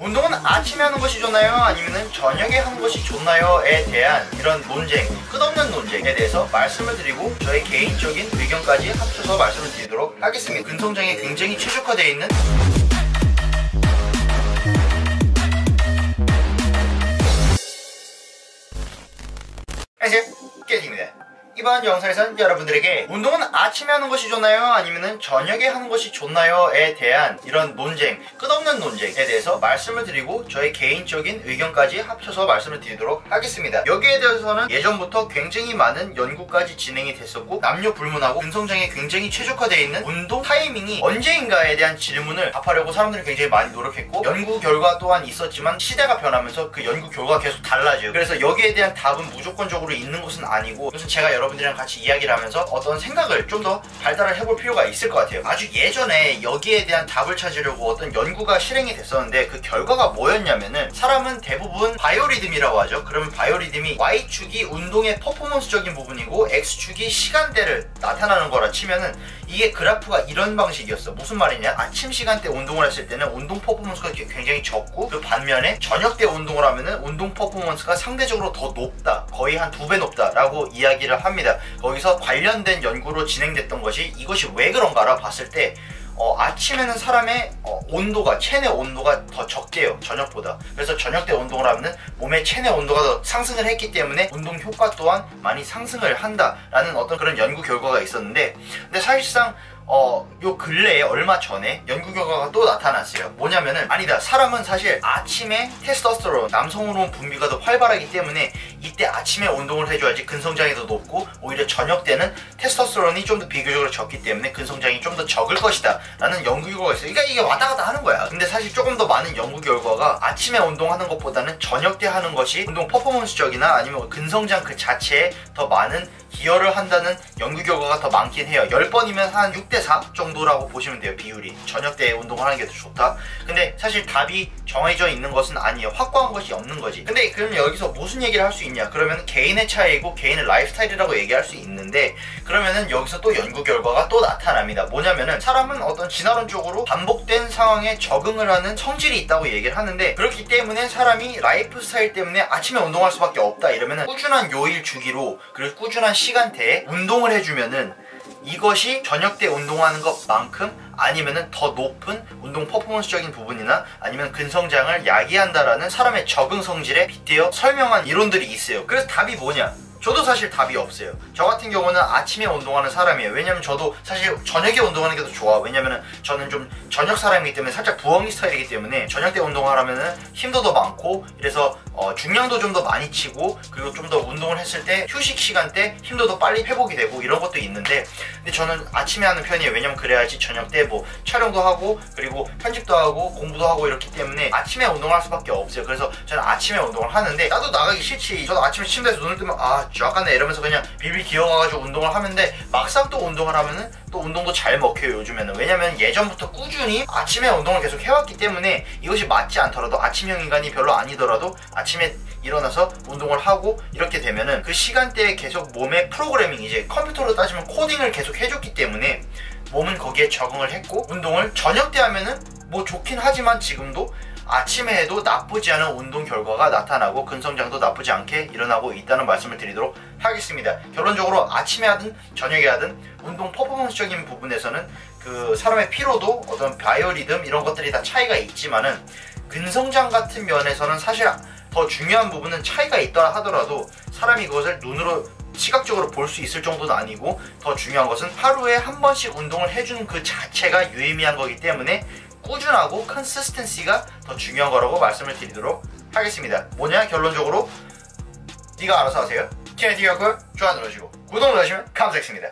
운동은 아침에 하는 것이 좋나요? 아니면 저녁에 하는 것이 좋나요?에 대한 이런 논쟁, 끝없는 논쟁에 대해서 말씀을 드리고 저의 개인적인 의견까지 합쳐서 말씀을 드리도록 하겠습니다. 근성장에 굉장히 최적화되어 있는 안녕하세요, 깨지입니다. 이번 영상에서는 여러분들에게 운동은 아침에 하는 것이 좋나요? 아니면 저녁에 하는 것이 좋나요?에 대한 이런 논쟁, 끝없는 논쟁에 대해서 말씀을 드리고 저의 개인적인 의견까지 합쳐서 말씀을 드리도록 하겠습니다. 여기에 대해서는 예전부터 굉장히 많은 연구까지 진행이 됐었고 남녀 불문하고 근성장에 굉장히 최적화되어 있는 운동 타이밍이 언제인가에 대한 질문을 답하려고 사람들이 굉장히 많이 노력했고 연구 결과 또한 있었지만 시대가 변하면서 그 연구 결과가 계속 달라져요. 그래서 여기에 대한 답은 무조건적으로 있는 것은 아니고 무슨 제가 여러분들이랑 같이 이야기를 하면서 어떤 생각을 좀 더 발달을 해볼 필요가 있을 것 같아요. 아주 예전에 여기에 대한 답을 찾으려고 어떤 연구가 실행이 됐었는데 그 결과가 뭐였냐면은 사람은 대부분 바이오리듬이라고 하죠. 그러면 바이오리듬이 Y축이 운동의 퍼포먼스적인 부분이고 X축이 시간대를 나타나는 거라 치면은 이게 그래프가 이런 방식이었어. 무슨 말이냐, 아침 시간대 운동을 했을 때는 운동 퍼포먼스가 굉장히 적고 그 반면에 저녁 때 운동을 하면은 운동 퍼포먼스가 상대적으로 더 높다, 거의 한 2배 높다 라고 이야기를 합니다. 거기서 관련된 연구로 진행됐던 것이 이것이 왜 그런가라 봤을 때 아침에는 사람의 온도가, 체내 온도가 더 적대요, 저녁보다. 그래서 저녁 때 운동을 하면 몸의 체내 온도가 더 상승을 했기 때문에 운동 효과 또한 많이 상승을 한다라는 어떤 그런 연구 결과가 있었는데, 근데 사실상 요 근래에 얼마 전에 연구 결과가 또 나타났어요. 뭐냐면은, 아니다, 사람은 사실 아침에 테스토스테론, 남성 호르몬 분비가 더 활발하기 때문에 이때 아침에 운동을 해줘야지 근성장이 더 높고, 오히려 저녁 때는 테스토스테론이 좀 더 비교적으로 적기 때문에 근성장이 좀 더 적을 것이다 라는 연구 결과가 있어요. 그러니까 이게 왔다 갔다 하는 거야. 근데 사실 조금 더 많은 연구 결과가 아침에 운동하는 것보다는 저녁 때 하는 것이 운동 퍼포먼스적이나 아니면 근성장 그 자체에 더 많은 기여를 한다는 연구 결과가 더 많긴 해요. 10번이면 한 6대4 정도라고 보시면 돼요, 비율이. 저녁 때 운동을 하는 게 더 좋다. 근데 사실 답이 정해져 있는 것은 아니에요. 확고한 것이 없는 거지. 근데 그럼 여기서 무슨 얘기를 할 수 있냐, 그러면 개인의 차이고 개인의 라이프스타일이라고 얘기할 수 있는데, 그러면은 여기서 또 연구 결과가 또 나타납니다. 뭐냐면은 사람은 어떤 진화론적으로 반복된 상황에 적응을 하는 성질이 있다고 얘기를 하는데, 그렇기 때문에 사람이 라이프스타일 때문에 아침에 운동할 수밖에 없다 이러면은 꾸준한 요일 주기로, 그리고 꾸준한 시간대에 운동을 해주면은 이것이 저녁 때 운동하는 것만큼 아니면은 더 높은 운동 퍼포먼스적인 부분이나 아니면 근성장을 야기한다라는 사람의 적응 성질에 빗대어 설명한 이론들이 있어요. 그래서 답이 뭐냐? 저도 사실 답이 없어요. 저 같은 경우는 아침에 운동하는 사람이에요. 왜냐면 저도 사실 저녁에 운동하는 게 더 좋아. 왜냐면은 저는 좀 저녁 사람이기 때문에 살짝 부엉이 스타일이기 때문에 저녁 때 운동을 하면은 힘도 더 많고, 그래서 중량도 좀 더 많이 치고, 그리고 좀 더 운동을 했을 때 휴식 시간 때 힘도 더 빨리 회복이 되고 이런 것도 있는데, 근데 저는 아침에 하는 편이에요. 왜냐면 그래야지 저녁 때 뭐 촬영도 하고 그리고 편집도 하고 공부도 하고 이렇기 때문에 아침에 운동할 수밖에 없어요. 그래서 저는 아침에 운동을 하는데, 나도 나가기 싫지. 저도 아침에 침대에서 눈을 뜨면 아까네 이러면서 그냥 빌빌 기어가가지고 운동을 하는데, 막상 또 운동을 하면은 또 운동도 잘 먹혀요, 요즘에는. 왜냐면 예전부터 꾸준히 아침에 운동을 계속 해왔기 때문에 이것이 맞지 않더라도, 아침형 인간이 별로 아니더라도 아침에 일어나서 운동을 하고 이렇게 되면은 그 시간대에 계속 몸의 프로그래밍, 이제 컴퓨터로 따지면 코딩을 계속 해줬기 때문에 몸은 거기에 적응을 했고, 운동을 저녁 때 하면은 뭐 좋긴 하지만 지금도 아침에 해도 나쁘지 않은 운동 결과가 나타나고 근성장도 나쁘지 않게 일어나고 있다는 말씀을 드리도록 하겠습니다. 결론적으로 아침에 하든 저녁에 하든 운동 퍼포먼스적인 부분에서는 그 사람의 피로도, 어떤 바이오리듬 이런 것들이 다 차이가 있지만은 근성장 같은 면에서는 사실 더 중요한 부분은 차이가 있다 하더라도 사람이 그것을 눈으로 시각적으로 볼 수 있을 정도는 아니고, 더 중요한 것은 하루에 한 번씩 운동을 해주는 그 자체가 유의미한 거기 때문에 꾸준하고 컨시스턴시가 더 중요한 거라고 말씀을 드리도록 하겠습니다. 뭐냐, 결론적으로 네가 알아서 하세요. 채널 좋아요 눌러주시고 구독 눌러주시면 감사하겠습니다.